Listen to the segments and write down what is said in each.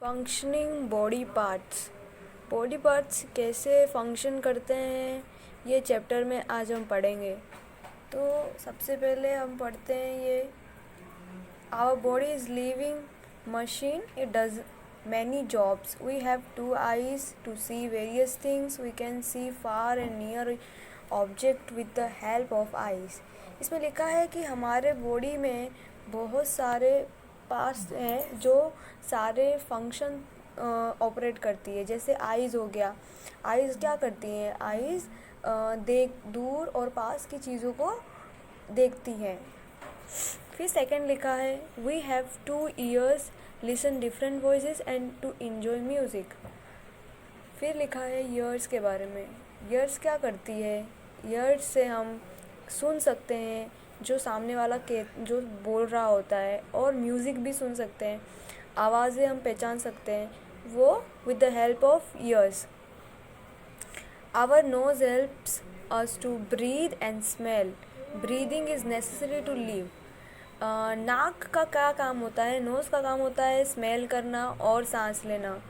Functioning body parts कैसे function करते हैं ये चैप्टर में आज हम पढ़ेंगे। तो सबसे पहले हम पढ़ते हैं ये our body is living machine, it does many jobs. We have two eyes to see various things. We can see far and near object with the help of eyes. इसमें लिखा है कि हमारे बॉडी में बहुत सारे पार्ट्स हैं जो सारे फंक्शन ऑपरेट करती है। जैसे आइज़ हो गया, आइज़ क्या करती हैं? आइज़ दूर और पास की चीज़ों को देखती हैं। फिर सेकंड लिखा है we have 2 ears, listen different voices and to enjoy music. फिर लिखा है ईयर्स के बारे में। ईयर्स क्या करती है? ईयर्स से हम सुन सकते हैं जो सामने वाला जो बोल रहा होता है, और म्यूज़िक भी सुन सकते हैं। आवाज़ें हम पहचान सकते हैं वो with the help of ears. Our nose helps us to breathe and smell. Breathing is necessary to live. नाक का क्या काम होता है? नोज़ का काम होता है स्मेल करना और सांस लेना,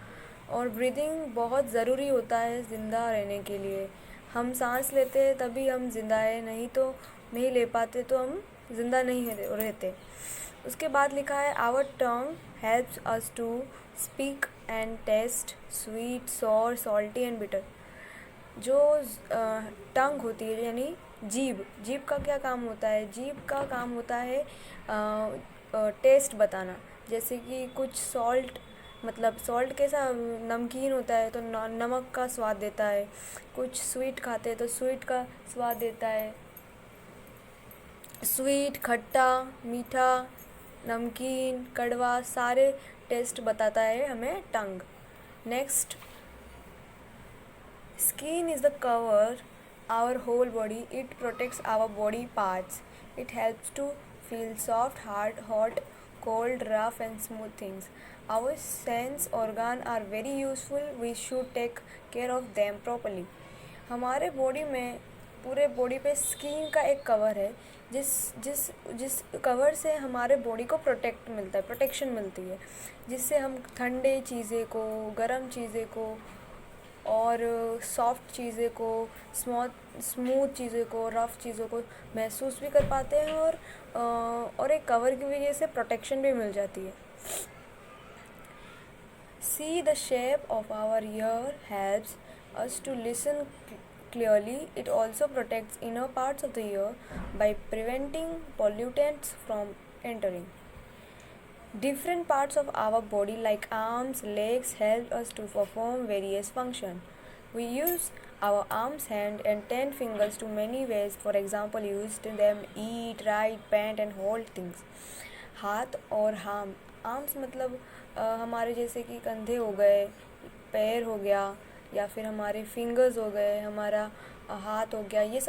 और ब्रीदिंग बहुत ज़रूरी होता है ज़िंदा रहने के लिए। हम सांस लेते हैं तभी हम ज़िंदा है, नहीं तो नहीं ले पाते तो हम ज़िंदा नहीं रहते। उसके बाद लिखा है our tongue helps us to speak and taste sweet, sour, salty and bitter. जो टंग होती है यानी जीभ का क्या काम होता है? जीभ का काम होता है टेस्ट बताना। जैसे कि कुछ सॉल्ट, मतलब सॉल्ट कैसा नमकीन होता है तो नमक का स्वाद देता है। कुछ स्वीट खाते हैं तो स्वीट का स्वाद देता है। स्वीट, खट्टा, मीठा, नमकीन, कड़वा, सारे टेस्ट बताता है हमें tongue. Next, skin is the cover our whole body. It protects our body parts. It helps to feel soft, hard, hot, cold, rough and smooth things. Our sense organ are very useful. We should take care of them properly. हमारे body में, पूरे body पे skin का एक cover है जिस cover से हमारे बॉडी को प्रोटेक्शन मिलती है, जिससे हम ठंडे चीज़ें को, गर्म चीज़ें को और सॉफ्ट चीज़ें को, स्मूथ चीज़ें को, रफ़ चीज़ों को महसूस भी कर पाते हैं, और एक कवर की वजह से प्रोटेक्शन भी मिल जाती है। See the shape of our ear helps us to listen clearly. It also protects inner parts of the ear by preventing pollutants from entering. Different parts of our body like arms, legs help us to perform various functions. We use our arms, hand and 10 fingers to many ways. For example, use them eat, write, paint and hold things. हाथ और arms मतलब हमारे जैसे कि कंधे हो गए, पैर हो गया, या फिर हमारे फिंगर्स हो गए, हमारा हाथ हो गया। ये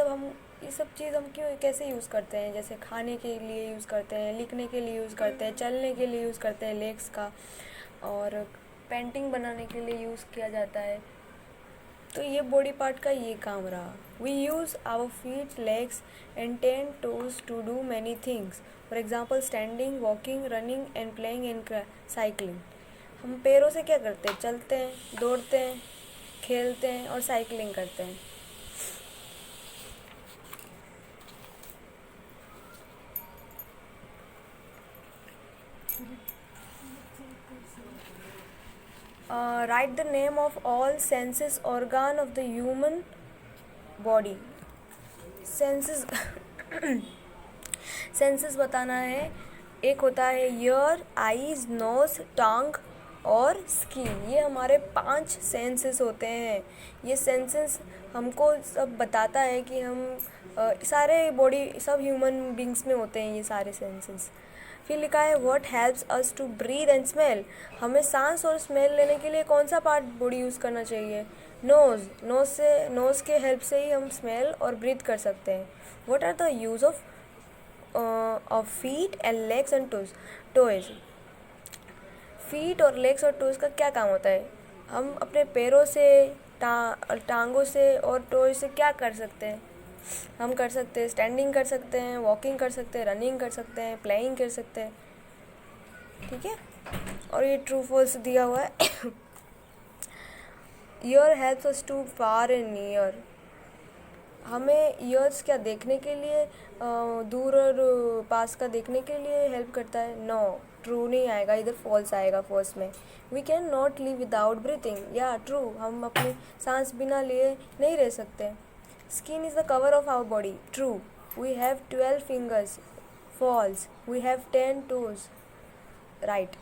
सब चीज़ हम कैसे यूज़ करते हैं? जैसे खाने के लिए यूज़ करते हैं, लिखने के लिए यूज़ करते हैं, चलने के लिए यूज़ करते हैं लेग्स का, और पेंटिंग बनाने के लिए यूज़ किया जाता है। तो ये बॉडी पार्ट का ये काम रहा। We use our feet, legs and 10 toes to do many things. For example standing, walking, running and playing and cycling. हम पैरों से क्या करते हैं? चलते हैं, दौड़ते हैं, खेलते हैं और साइकिलिंग करते हैं। Right the name of all senses organ of the human body. Senses बताना है। एक होता है ईयर, आईज, नोज, टंग और स्किन। ये हमारे 5 सेंसेस होते हैं। ये सेंसेस हमको सब बताता है कि हम सारे बॉडी, सब ह्यूमन बींग्स में होते हैं ये सारे सेंसेस। फिर लिखा है what helps us to breathe and smell. हमें सांस और स्मेल लेने के लिए कौन सा पार्ट बॉडी यूज़ करना चाहिए? नोज़ के हेल्प से ही हम स्मेल और ब्रीथ कर सकते हैं। What are the use of feet and legs and toes. Feet और लेग्स और टोज़ का क्या काम होता है? हम अपने पैरों से, टांगों से और टोज़ से क्या कर सकते हैं? हम कर सकते हैं स्टैंडिंग कर सकते हैं, वॉकिंग कर सकते हैं, रनिंग कर सकते हैं, प्लेइंग कर सकते हैं। ठीक है। और ये ट्रू फॉल्स दिया हुआ है। Ear helps us to far and near. हमें ईयर्स क्या देखने के लिए दूर और पास का देखने के लिए हेल्प करता है? नो, ट्रू नहीं आएगा, इधर फॉल्स आएगा फर्स्ट में। We can not live without breathing, या ट्रू, हम अपनी सांस बिना लिए नहीं रह सकते। Skin is the cover of our body, true. We have 12 fingers, false. We have 10 toes, right.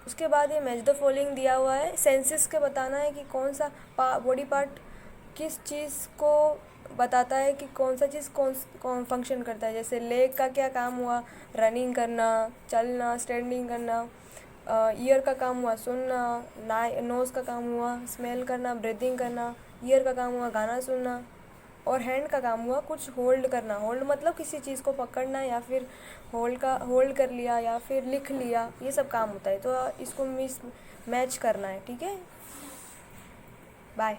उसके बाद ये मैच द फॉलोइंग दिया हुआ है। सेंसेस के बताना है कि कौन सा बॉडी पार्ट किस चीज़ को बताता है, कि कौन सा चीज़ कौन फंक्शन करता है। जैसे लेग का क्या काम हुआ? रनिंग करना, चलना, स्टैंडिंग करना। ईयर का काम हुआ सुनना, नोज़ का काम हुआ स्मेल करना, ब्रीथिंग करना। ईयर का काम हुआ गाना सुनना। और हैंड का काम हुआ कुछ होल्ड करना। होल्ड मतलब किसी चीज़ को पकड़ना, या फिर होल्ड कर लिया, या फिर लिख लिया, ये सब काम होता है। तो इसको मैच करना है, ठीक है। बाय।